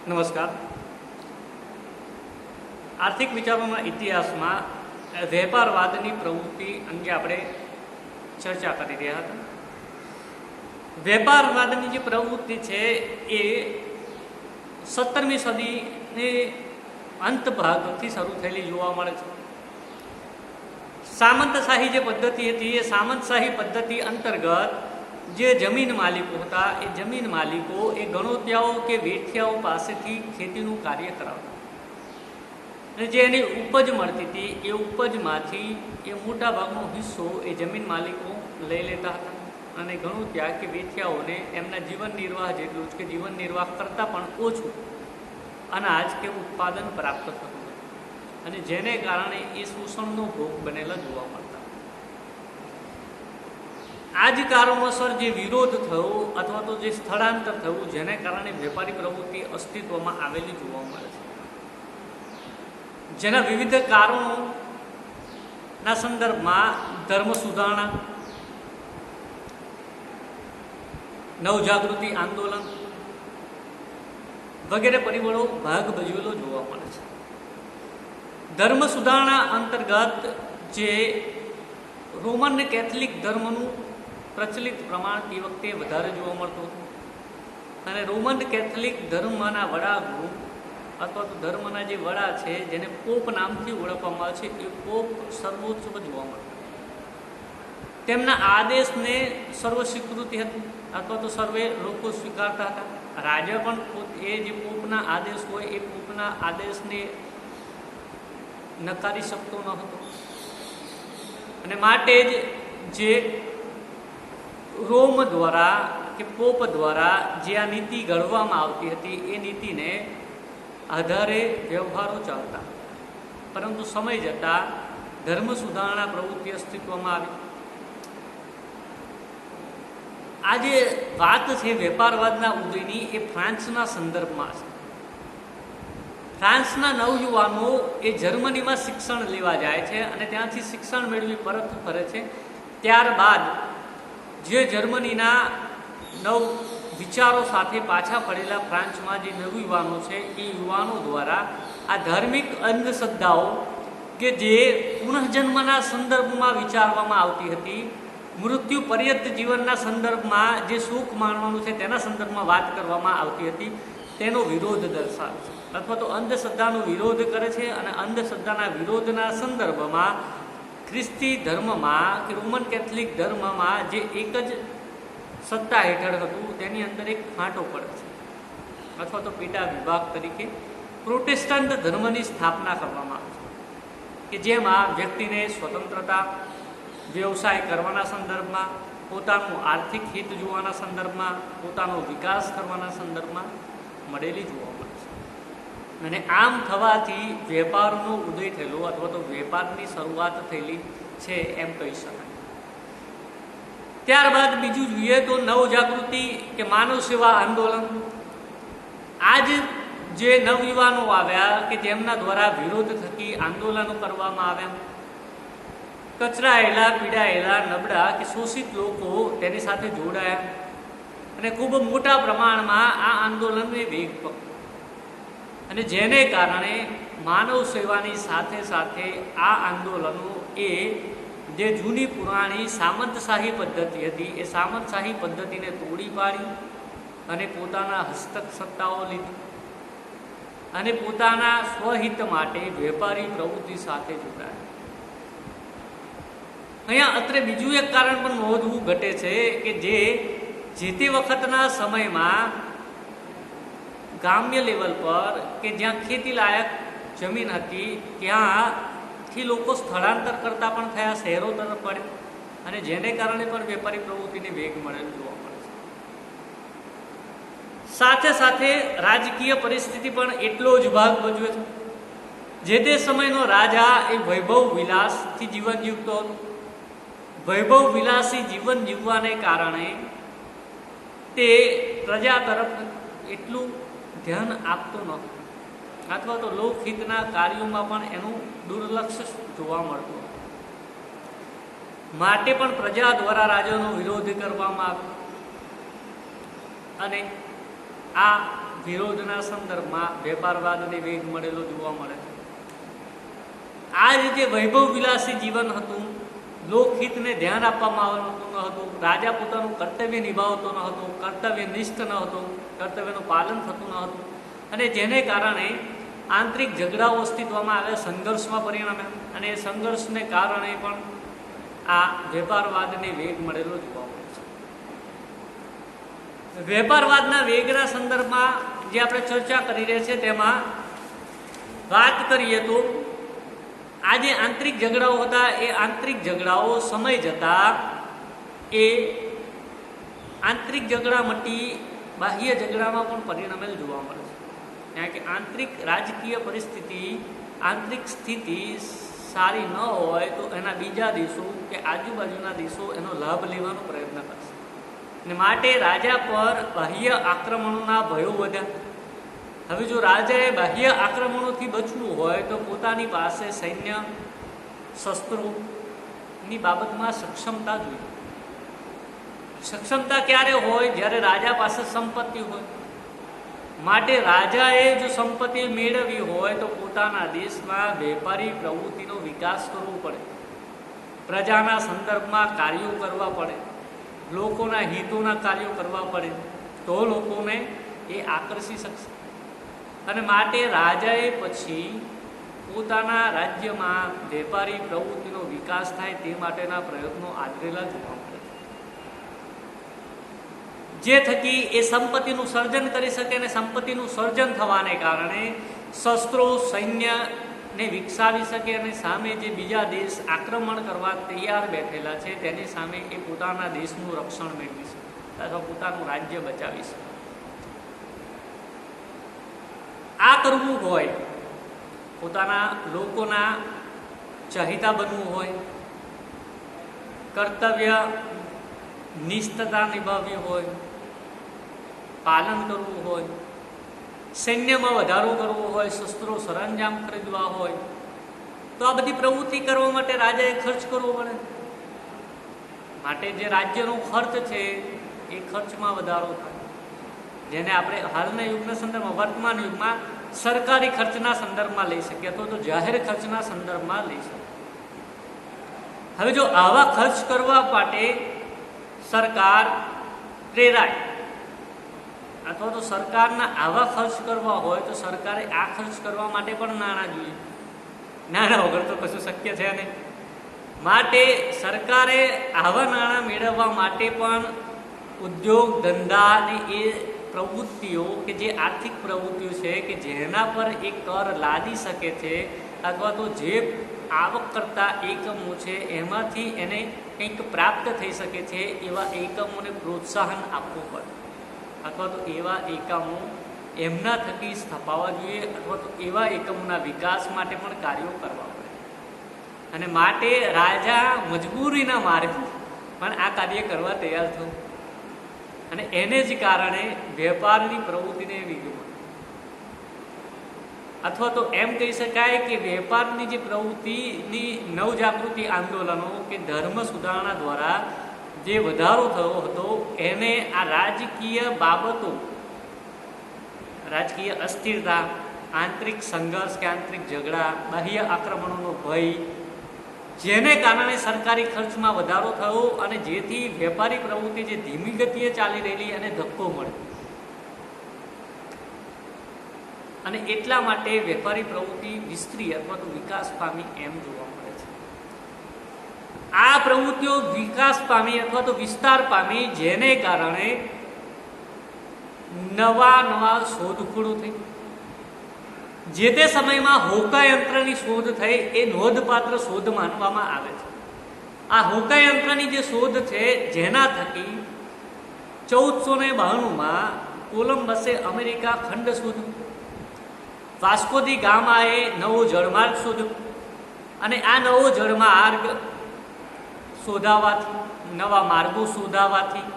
નમસ્કાર. આર્થિક વિચારોના ઇતિહાસમાં વેપારવાદની પ્રવૃત્તિ અંગે આપણે ચર્ચા કરી રહ્યા હતા. વેપારવાદની જે પ્રવૃત્તિ છે એ 17મી સદીની અંત ભાગથી શરૂ થયેલી જોવા મળે છે. સામંતશાહી જે પદ્ધતિ હતી એ સામંતશાહી પદ્ધતિ અંતર્ગત જે જમીન માલિકો હતા એ જમીન માલિકો એ ગણોતિયાઓ કે વેઠિયાઓ પાસેથી ખેતીનું કાર્ય કરાવતા અને જે એની ઉપજ મળતી હતી એ ઉપજમાંથી એ મોટા ભાગનો હિસ્સો એ જમીન માલિકો લઈ લેતા હતા અને ગણોતિયા કે વેઠિયાઓને એમના જીવન નિર્વાહ જેટલું જ કે જીવન નિર્વાહ કરતાં પણ ઓછું અનાજ કે ઉત્પાદન પ્રાપ્ત થતું હતું અને જેને કારણે એ શોષણનો ભોગ બનેલા જોવા મળતા. આ જ કારણોસર જે વિરોધ થયો અથવા તો જે સ્થળાંતર થયું જેને કારણે વેપારી પ્રવૃત્તિ અસ્તિત્વમાં આવેલી જોવા મળે છે. જેના વિવિધ કારણોના સંદર્ભમાં ધર્મ સુધારણા, નવજાગૃતિ આંદોલન વગેરે પરિબળો ભાગ ભજવેલો જોવા મળે છે. ધર્મ સુધારણા અંતર્ગત જે રોમન કેથલિક ધર્મનું પ્રચલિત પ્રમાણ તે વખતે વધારે જોવા મળતું હતું અને રોમન કેથલિક ધર્મના વડા ગુરુ અથવા તો ધર્મના જે વડા છે જેને પોપ નામથી ઓળખવામાં આવે છે એ પોપ સર્વોચ્ચ જોવા મળતા. તેમના આદેશને સર્વ સ્વીકૃતિ હતી અથવા તો સર્વે લોકો સ્વીકારતા હતા. રાજા પણ એ જે પોપના આદેશ હોય એ પોપના આદેશને નકારી શકતો ન હતો અને માટે જ જે રોમ દ્વારા કે પોપ દ્વારા જે આ નીતિ ઘડવામાં આવતી હતી એ નીતિને આધારે વ્યવહારો ચાલતા. પરંતુ સમય જતાં ધર્મ સુધારણા પ્રવૃત્તિ અસ્તિત્વમાં આવી. આ જે વાત છે વેપારવાદના ઉદયની એ ફ્રાન્સના સંદર્ભમાં છે. ફ્રાન્સના નવયુવાનો એ જર્મનીમાં શિક્ષણ લેવા જાય છે અને ત્યાંથી શિક્ષણ મેળવી પરત ફરે છે. ત્યારબાદ જે જર્મનીના નવ વિચારો સાથે પાછા પડેલા ફ્રાન્સમાં જે નવયુવાનો છે એ યુવાનો દ્વારા આ ધાર્મિક અંધશ્રદ્ધાઓ કે જે પુનઃજન્મના સંદર્ભમાં વિચારવામાં આવતી હતી, મૃત્યુ પર્યંત જીવનના સંદર્ભમાં જે સુખ માણવાનું છે તેના સંદર્ભમાં વાત કરવામાં આવતી હતી, તેનો વિરોધ દર્શાવે છે અથવા તો અંધશ્રદ્ધાનો વિરોધ કરે છે. અને અંધશ્રદ્ધાના વિરોધના સંદર્ભમાં ખ્રિસ્તી ધર્મમાં કે રોમન કેથલિક ધર્મમાં જે એક જ સત્તા હેઠળ હતું તેની અંદર એક ફાંટો પડે છે અથવા તો પેટા વિભાગ તરીકે પ્રોટેસ્ટન્ટ ધર્મની સ્થાપના કરવામાં આવે છે કે જેમાં વ્યક્તિને સ્વતંત્રતા, વ્યવસાય કરવાના સંદર્ભમાં, પોતાનું આર્થિક હિત જોવાના સંદર્ભમાં, પોતાનો વિકાસ કરવાના સંદર્ભમાં મળેલી જોવા મળે છે. અને આમ થવાથી વેપારનો ઉદય થયેલો અથવા તો વેપારની શરૂઆત થયેલી છે એમ કહી શકાય. ત્યારબાદ બીજું જોઈએ તો નવજાગૃતિ કે માનવ સેવા આંદોલન. આજ જે નવયુવાનો આવ્યા કે જેમના દ્વારા વિરોધ થકી આંદોલનો કરવામાં આવ્યા, કચરાયેલા, પીડાયેલા, નબળા કે શોષિત લોકો તેની સાથે જોડાયા અને ખૂબ મોટા પ્રમાણમાં આ આંદોલનને વેગ પકડ્યો અને જેને કારણે માનવ સેવાની સાથે સાથે આ આંદોલનો એ જે જૂની પુરાણી સામંતશાહી પદ્ધતિ હતી એ સામંતશાહી પદ્ધતિને તોડી પાડી અને પોતાના હસ્તક સત્તાઓ લીધી અને પોતાના સ્વહિત માટે વેપારી પ્રવૃત્તિ સાથે જોડાયા. અહીંયા અત્રે બીજું એક કારણ પણ નોંધવું ઘટે છે કે જે તે વખતના સમયમાં ગ્રામ્ય લેવલ પર કે જ્યાં ખેતી લાયક જમીન હતી ત્યાંથી લોકો સ્થળાંતર કરતા પણ થયા, શહેરો તરફ પડે અને જેને કારણે પણ વેપારી પ્રવૃત્તિને વેગ મળેલો જોવા મળે છે. સાથે સાથે રાજકીય પરિસ્થિતિ પણ એટલો જ ભાગ ભજવે છે. જે તે સમયનો રાજા એ વૈભવ વિલાસથી જીવન જીવતો હતો. વૈભવ વિલાસી જીવન જીવવાને કારણે તે પ્રજા તરફ એટલું ધ્યાન આપતો નહોતો અથવા તો લોકહિતના કાર્યોમાં પણ એનું દુર્લક્ષ જોવા મળતું. માટે પણ પ્રજા દ્વારા રાજાનો વિરોધ કરવામાં આવ્યો અને આ વિરોધના સંદર્ભમાં વેપારવાદને વેગ મળેલો જોવા મળે છે. આ રીતે વૈભવ વિલાસી જીવન હતું, લોકહિતને ધ્યાન આપવામાં આવતું ન હતું, રાજા પોતાનું કર્તવ્ય નિભાવતો ન હતો, કર્તવ્યનિષ્ઠ ન હતો, કર્તવ્યનું પાલન થતું ન હતું, અને જેને કારણે આંતરિક ઝઘડાઓ અસ્તિત્વમાં આવે, સંઘર્ષમાં પરિણમે, અને એ સંઘર્ષને કારણે પણ આ વેપારવાદને વેગ મળેલો જોવા મળે છે. વેપારવાદના વેગના સંદર્ભમાં જે આપણે ચર્ચા કરી રહ્યા છીએ તેમાં વાત કરીએ તો આ જે આંતરિક ઝઘડાઓ હતા એ આંતરિક ઝઘડાઓ સમય જતા એ આંતરિક ઝઘડા મટી બાહ્ય ઝઘડામાં પણ પરિણમેલ જોવા મળે છે. કારણ કે આંતરિક રાજકીય પરિસ્થિતિ, આંતરિક સ્થિતિ સારી ન હોય તો એના બીજા દેશો કે આજુબાજુના દેશો એનો લાભ લેવાનો પ્રયત્ન કરશે, અને માટે રાજા પર બાહ્ય આક્રમણોના ભયો વધ્યા. હવે જો રાજાએ બાહ્ય આક્રમણોથી બચવું હોય તો પોતાની પાસે સૈન્ય શસ્ત્રોની બાબતમાં સક્ષમતા જોઈએ. સક્ષમતા ક્યારે હોય? જ્યારે રાજા પાસે સંપત્તિ હોય. માટે રાજાએ જો સંપત્તિ મેળવી હોય તો પોતાના દેશમાં વેપારી પ્રવૃત્તિનો વિકાસ કરવો પડે, પ્રજાના સંદર્ભમાં કાર્યો કરવા પડે, લોકોના હિતોના કાર્યો કરવા પડે, તો લોકોને એ આકર્ષી શકશે. અને માટે રાજાએ પછી પોતાના રાજ્યમાં વેપારી પ્રવૃત્તિનો વિકાસ થાય તે માટેના પ્રયત્નો આદરેલા જોવા મળે છે, જે થકી એ સંપત્તિનું સર્જન કરી શકે. અને સંપત્તિનું સર્જન થવાને કારણે શસ્ત્રો સૈન્યને વિકસાવી શકે, અને સામે જે બીજા દેશ આક્રમણ કરવા તૈયાર બેઠેલા છે તેની સામે એ પોતાના દેશનું રક્ષણ મેળવી શકે અથવા પોતાનું રાજ્ય બચાવી શકે. આ કરવું હોય, પોતાના લોકોના ચહિતા બનવું હોય, કર્તવ્ય નિષ્ઠતા નિભાવવી હોય, પાલન કરવું હોય, સૈન્યમાં વધારો કરવો હોય, શસ્ત્રો સરંજામ ખરીદવા હોય, તો આ બધી પ્રવૃત્તિ કરવા માટે રાજાએ ખર્ચ કરવો પડે. માટે જે રાજ્યનો ખર્ચ છે એ ખર્ચમાં વધારો થાય, જેને આપણે હાલના યુગના સંદર્ભમાં, વર્તમાન યુગમાં સરકારી ખર્ચના સંદર્ભમાં લઈ શકીએ અથવા તો જાહેર ખર્ચના સંદર્ભમાં લઈ શકીએ. હવે જો આવા ખર્ચ કરવા માટે સરકાર પ્રેરાય અથવા તો સરકારના આવા ખર્ચ કરવા હોય તો સરકારે આ ખર્ચ કરવા માટે પણ નાણાં જોઈએ. નાણાં વગર તો કશું શક્ય છે નહીં. માટે સરકારે આવા નાણાં મેળવવા માટે પણ ઉદ્યોગ ધંધા અને એ પ્રવૃત્તિઓ કે જે આર્થિક પ્રવૃત્તિઓ છે કે જેના પર એ કર લાદી શકે છે અથવા તો જે આવક કરતા એકમો છે એમાંથી એને કંઈક પ્રાપ્ત થઈ શકે છે એવા એકમોને પ્રોત્સાહન આપવું પડે, અથવા તો એવા એકમો એમના થકી સ્થપાવવા જોઈએ, અથવા તો એવા એકમોના વિકાસ માટે પણ કાર્યો કરવા પડે. અને માટે રાજા મજબૂરીના માર્ગે પણ આ કાર્ય કરવા તૈયાર થયું, અને એને જ કારણે વેપારની પ્રવૃત્તિને વિગો, અથવા તો એમ કહી શકાય કે વેપારની જે પ્રવૃત્તિની નવજાગૃતિ આંદોલનો કે ધર્મ સુધારણા દ્વારા જે વધારો થયો હતો એને આ રાજકીય બાબતો, રાજકીય અસ્થિરતા, આંતરિક સંઘર્ષ કે આંતરિક ઝઘડા, બાહ્ય આક્રમણોનો ભય, જેને કારણે સરકારી ખર્ચમાં વધારો થયો અને જેથી વેપારી પ્રવૃત્તિ જે ધીમી ગતિએ ચાલી રહેલી અને ધક્કો મળે, અને એટલા માટે વેપારી પ્રવૃત્તિ વિસ્તરી અથવા તો વિકાસ પામી એમ જોવા મળે છે. આ પ્રવૃત્તિઓ વિકાસ પામી અથવા તો વિસ્તાર પામી, જેને કારણે નવા નવા શોધખોળો થઈ. જે તે સમયમાં હોકાયંત્રની શોધ થઈ એ નોંધપાત્ર શોધ માનવામાં આવે છે. આ હોકાયંત્રની જે શોધ છે જેના થકી 1492માં કોલંબસે અમેરિકા ખંડ શોધ્યું, વાસ્કો દી ગામાએ નવો જળમાર્ગ શોધ્યો, અને આ નવો જળમાર્ગ શોધાવાથી, નવા માર્ગો શોધાવાથી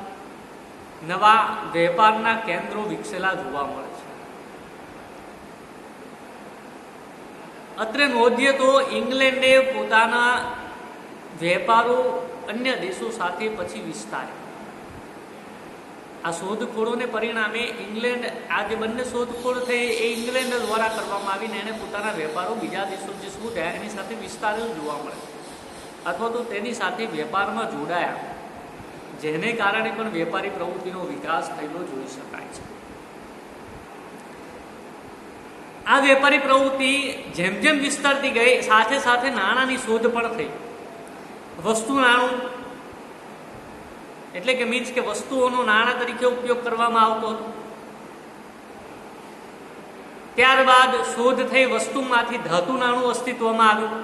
નવા વેપારના કેન્દ્રો વિકસેલા જોવા મળે છે. અત્રે નોંધીએ તો ઇંગ્લેન્ડે પોતાના વેપારો અન્ય દેશો સાથે પછી વિસ્તાર્યા. આ શોધખોળોને પરિણામે ઇંગ્લેન્ડ, આ જે બંને શોધખોળ થઈ એ ઇંગ્લેન્ડ દ્વારા કરવામાં આવીને એને પોતાના વેપારો બીજા દેશો જે શોધ્યા એની સાથે વિસ્તારેલ જોવા મળે, અથવા તો તેની સાથે વેપારમાં જોડાયા, જેને કારણે પણ વેપારી પ્રવૃત્તિનો વિકાસ થયેલો જોઈ શકાય છે. આ વેપારી પ્રવૃત્તિ જેમ જેમ વિસ્તરતી ગઈ સાથે સાથે નાણાંની શોધ પણ થઈ. વસ્તુ નાણું એટલે કે મીન્સ કે વસ્તુઓનો નાણાં તરીકે ઉપયોગ કરવામાં આવતો હતો. ત્યારબાદ શોધ થઈ વસ્તુમાંથી ધાતુ નાણું અસ્તિત્વમાં આવ્યું.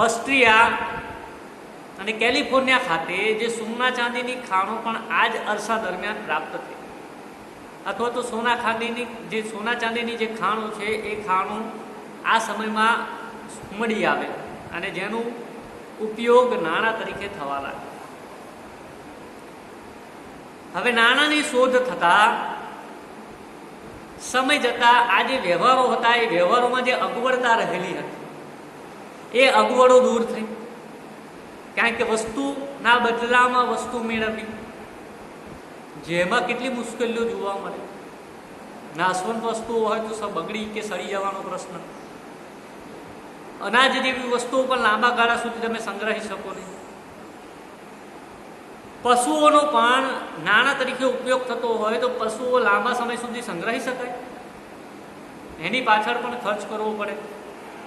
ઓસ્ટ્રિયા અને કેલિફોર્નિયા ખાતે જે સોના ચાંદીની ખાણો પણ આ જ અરસા દરમિયાન પ્રાપ્ત થઈ, અથવા તો સોના ચાંદીની જે ખાણો છે એ ખાણો આ સમયમાં મળી આવે અને જેનો ઉપયોગ નાણાં તરીકે થવા લાગે. હવે નાણાંની શોધ થતા સમય જતા આ જે વ્યવહારો હતા એ વ્યવહારોમાં જે અગવડતા રહેલી હતી એ અગવડો દૂર થઈ, કારણ કે વસ્તુના બદલામાં વસ્તુ મેળવવી જેમાં કેટલી મુશ્કેલીઓ જોવા મળે. નાશવંત વસ્તુઓ હોય તો સબ બગડી કે સડી જવાનો પ્રશ્ન. અનાજ જેવી વસ્તુઓ પણ લાંબા ગાળા સુધી તમે સંગ્રહી શકો નહીં. પશુઓનો પણ નાણાં તરીકે ઉપયોગ થતો હોય તો પશુઓ લાંબા સમય સુધી સંગ્રહી શકાય, એની પાછળ પણ ખર્ચ કરવો પડે.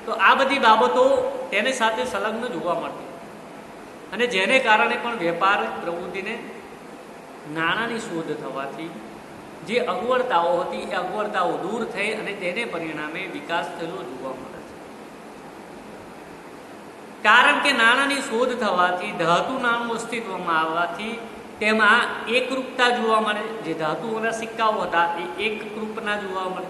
તો આ બધી બાબતો તેની સાથે સંલગ્ન જોવા મળતી અને જેને કારણે પણ વેપાર પ્રવૃત્તિને નાણાંની શોધ થવાથી જે અગવડતાઓ હતી એ અગવડતાઓ દૂર થઈ અને તેને પરિણામે વિકાસ થયેલો જોવા મળે છે. કારણ કે નાણાંની શોધ થવાથી ધાતુ નાણું અસ્તિત્વમાં આવવાથી તેમાં એકરૂપતા જોવા મળે. જે ધાતુઓના સિક્કાઓ હતા એ એકરૂપના જોવા મળે.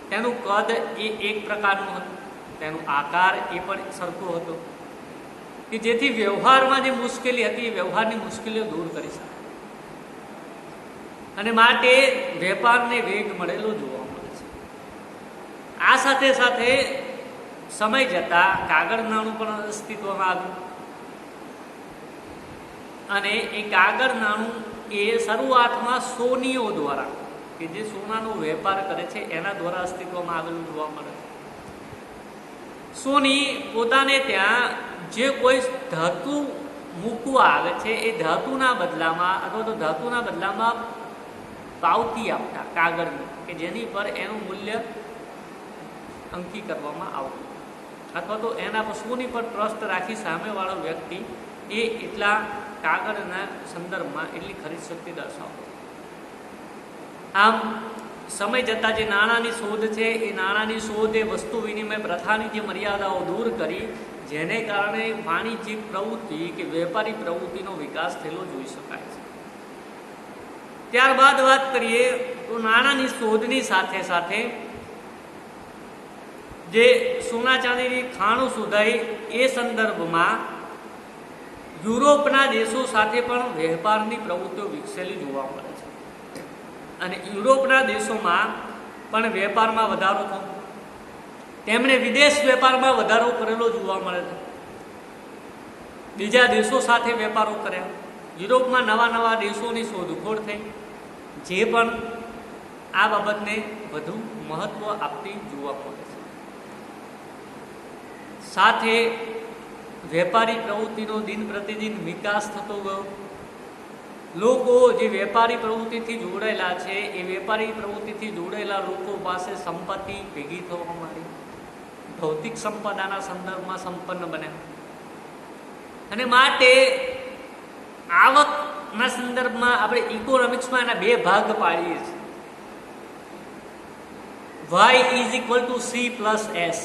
તેનું કદ એ એક પ્રકારનું હતું, તેનો આકાર એ પણ સરખો હતો, કે જેથી વ્યવહારમાં જે મુશ્કેલી હતી એ વ્યવહારની મુશ્કેલીઓ દૂર કરી શકે અને માટે વેપારને વેગ મળેલો જોવા મળે છે. આ સાથે સાથે સમય જતા કાગળ નાણું પણ અસ્તિત્વમાં આવ્યું અને એ કાગળ નાણું એ શરૂઆતમાં સોનીઓ દ્વારા, કે જે સોનાનો વેપાર કરે છે એના દ્વારા અસ્તિત્વમાં આવેલું જોવા મળે છે. સોની પોતાને ત્યાં જે કોઈ ધાતુ મૂકવા આવે છે એ ધાતુના બદલામાં અથવા તો ધાતુના બદલામાં પાવતી આપતા કાગળની, કે જેની પર એનું મૂલ્ય અંકી કરવામાં આવતું, અથવા તો એના પર સોની પર ટ્રસ્ટ રાખી સામેવાળો વ્યક્તિ એ એટલા કાગળના સંદર્ભમાં એટલી ખરીદ શક્તિ દર્શાવતો. આમ સમય જતાં જે નાણાંની શોધ છે એ નાણાંની શોધ એ વસ્તુ વિનિમય પ્રથાની જે મર્યાદાઓ દૂર કરી, જેને કારણે વાણિજ્યિક પ્રવૃત્તિ કે વેપારી પ્રવૃત્તિનો વિકાસ થયેલો જોઈ શકાય છે. ત્યારબાદ વાત કરીએ તો નાણાંની શોધની સાથે સાથે જે સોના ચાંદીની ખાણો શોધાઈ એ સંદર્ભમાં યુરોપના દેશો સાથે પણ વેપારની પ્રવૃત્તિઓ વિકસેલી જોવા મળે છે અને યુરોપના દેશોમાં પણ વેપારમાં વધારો થયો. તેમણે વિદેશ વેપારમાં વધારો કરેલો જોવા મળે છે. બીજા દેશો સાથે વેપારો કર્યા. યુરોપમાં નવા નવા દેશોની શોધખોળ થઈ, જે પણ આ બાબતને વધુ મહત્વ આપતી જોવા મળે છે. સાથે વેપારી પ્રવૃત્તિનો દિન પ્રતિદિન વિકાસ થતો ગયો. લોકો જે વેપારી પ્રવૃત્તિથી જોડાયેલા છે એ વેપારી પ્રવૃત્તિથી જોડાયેલા લોકો પાસે સંપત્તિ ભેગી થવા માંડી, ભૌતિક સંપદાના સંદર્ભમાં સંપન્ન બન્યા અને માટે આવકના સંદર્ભમાં આપણે ઇકોનોમિક્સમાં એના બે ભાગ પાડીએ છીએ. Y is equal to C+S.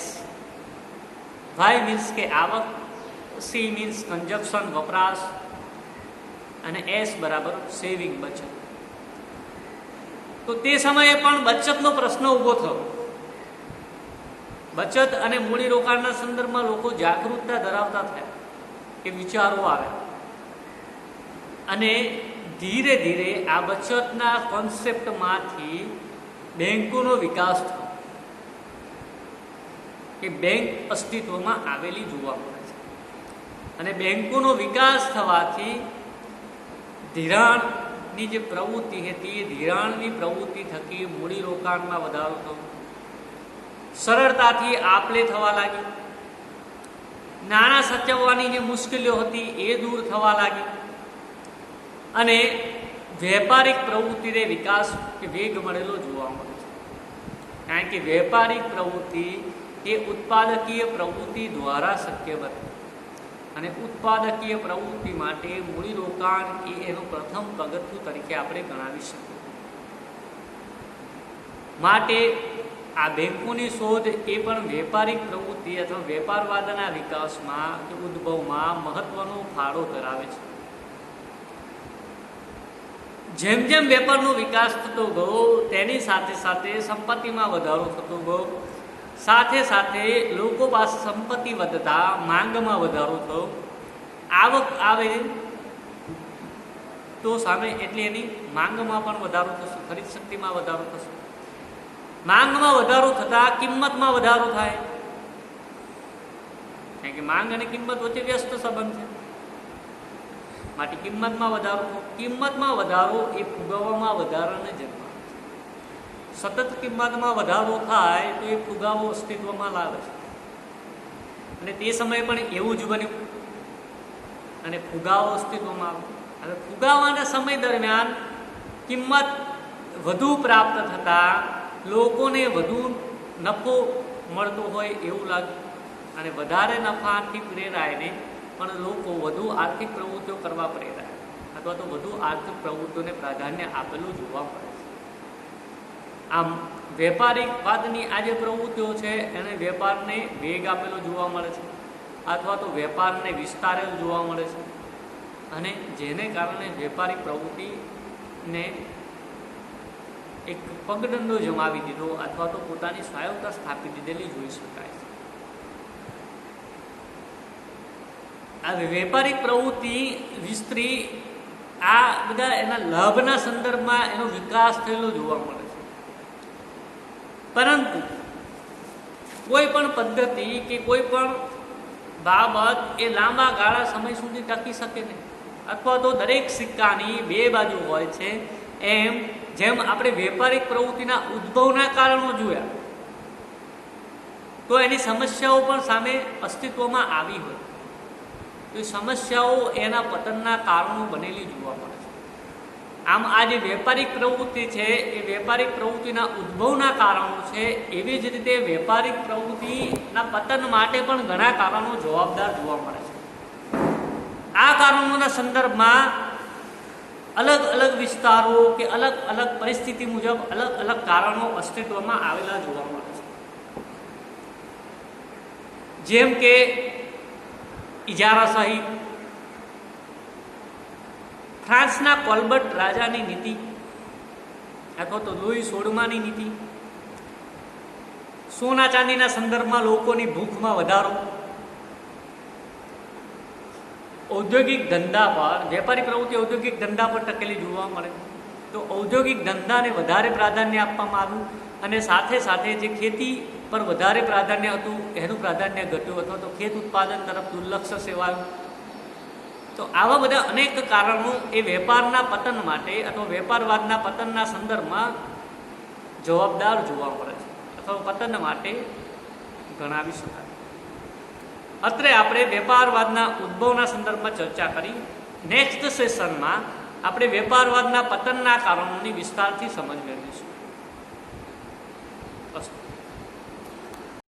Y means કે આવક, C મીન્સ કન્ઝપ્શન વપરાશ અને S બરાબર સેવિંગ બચત. તો તે સમયે પણ બચતનો પ્રશ્ન ઊભો થયો. બચત અને મૂડીરોકાણના સંદર્ભમાં લોકો જાગૃતતા ધરાવતા થયા, કે વિચારો આવ્યા અને ધીરે ધીરે આ બચતના કોન્સેપ્ટમાંથી બેંકોનો વિકાસ થયો, કે બેંક અસ્તિત્વમાં આવેલી જોવા મળે છે અને બેંકોનો વિકાસ થવાથી ધિરાણ ની જે પ્રવૃત્તિ હતી એ ધિરાણની પ્રવૃત્તિ થકી મૂડીરોકાણમાં વધારો થયો, સરળતાથી આપલે થવા લાગી, નાણાં સાચવવાની જે મુશ્કેલીઓ હતી એ દૂર થવા લાગી અને વેપારિક પ્રવૃત્તિને વિકાસ કે વેગ મળેલો જોવા મળે છે. કારણ કે વેપારિક પ્રવૃત્તિ એ ઉત્પાદકીય પ્રવૃત્તિ દ્વારા શક્ય બને અને ઉત્પાદકીય પ્રવૃત્તિ માટે મૂડીરોકાણ એ એનું પ્રથમ પગથિયું તરીકે આપણે ગણાવી શકીએ. માટે આ બેંકોની શોધ એ પણ વેપારિક પ્રવૃત્તિ અથવા વેપારવાદના વિકાસમાં કે ઉદ્ભવમાં મહત્વનો ફાળો ધરાવે છે. જેમ જેમ વેપારનો વિકાસ થતો ગયો તેની સાથે સાથે સંપત્તિમાં વધારો થતો ગયો, સાથે સાથે લોકો પાસે સંપત્તિ વધતા માંગમાં વધારો થયો, આવક આવે તો સામે એટલે એની માંગમાં પણ વધારો થશે, ખરીદ શક્તિમાં વધારો થશે. માંગમાં વધારો થતા કિંમતમાં વધારો થાય, કારણ કે માંગ અને કિંમત વચ્ચે વ્યસ્ત સંબંધ છે. માટે કિંમતમાં વધારો થયો, કિંમતમાં વધારો એ ફુગાવામાં વધારાને જન્મ આપે છે. સતત કિંમતમાં વધારો થાય તો એ ફુગાવો અસ્તિત્વમાં લાવે છે અને તે સમયે પણ એવું જ બન્યું અને ફુગાવો અસ્તિત્વમાં આવ્યો. અને ફુગાવાના સમય દરમિયાન કિંમત વધુ પ્રાપ્ત થતાં લોકોને વધુ નફો મળતો હોય એવું લાગ્યું અને વધારે નફાથી પ્રેરાઈને પણ લોકો વધુ આર્થિક પ્રવૃત્તિઓ કરવા પ્રેરાય અથવા તો વધુ આર્થિક પ્રવૃત્તિઓને પ્રાધાન્ય આપેલું જોવા મળે છે. આમ વેપારિકવાદની આ જે પ્રવૃત્તિઓ છે એને વેપારને વેગ આપેલો જોવા મળે છે અથવા તો વેપારને વિસ્તારેલો જોવા મળે છે અને જેને કારણે વેપારિક પ્રવૃત્તિને એક પગદંડો જમાવી દીધો અથવા તો પોતાની સ્વાયત્તતા સ્થાપી દીધેલી જોઈ શકાય છે. આ વેપારિક પ્રવૃત્તિ વિસ્તરી આ બધા એના લાભના સંદર્ભમાં એનો વિકાસ થયેલો જોવા મળે છે. પરંતુ કોઈ પણ પદ્ધતિ કે કોઈ પણ બાબત એ લાંબા ગાળા સમય સુધી ટકી શકે નહીં અથવા તો દરેક સિક્કાની બે બાજુ હોય છે. એમ જેમ આપણે વેપારિક પ્રવૃત્તિના ઉદ્ભવના કારણો જોયા તો એની સમસ્યાઓ પણ સામે અસ્તિત્વમાં આવી હોય તો એ સમસ્યાઓ એના પતનના કારણો બનેલી જોવા મળે છે. આમ આ જે વેપારિક પ્રવૃત્તિ છે એ વેપારિક પ્રવૃત્તિના ઉદ્ભવના કારણો છે, એવી જ રીતે વેપારિક પ્રવૃત્તિના પતન માટે પણ ઘણા કારણો જવાબદાર જોવા મળે છે. આ કારણોના સંદર્ભમાં અલગ અલગ વિસ્તારો કે અલગ અલગ પરિસ્થિતિ મુજબ અલગ અલગ કારણો અસ્તિત્વમાં આવેલા જોવા મળે છે. જેમ કે ઇજારાશાહી, ફ્રાન્સના કોલ્બર્ટ રાજાની નીતિ અથવા તો લુઈ 16માની નીતિ, સોના ચાંદીના સંદર્ભમાં લોકોની ભૂખમાં વધારો, ઔદ્યોગિક ધંધા પર વેપારી પ્રવૃત્તિ ઔદ્યોગિક ધંધા પર ટકેલી જોવા મળે તો ઔદ્યોગિક ધંધાને વધારે પ્રાધાન્ય આપવામાં આવ્યું અને સાથે સાથે જે ખેતી પર વધારે પ્રાધાન્ય હતું એનું પ્રાધાન્ય ઘટ્યું અથવા તો ખેત ઉત્પાદન તરફ દુર્લક્ષ સેવાયું. તો આવા બધા અનેક કારણો એ વેપારના પતન માટે અથવા વેપારવાદના પતનના સંદર્ભમાં જવાબદાર જોવા મળે છે અથવા પતન માટે ગણાવી શકાય. અત્રે આપણે વેપારવાદના ઉદ્ભવના સંદર્ભમાં ચર્ચા કરી. નેક્સ્ટ સેશનમાં આપણે વેપારવાદના પતનના કારણોની વિસ્તારથી સમજ મેળવીશું. અસ્તુ.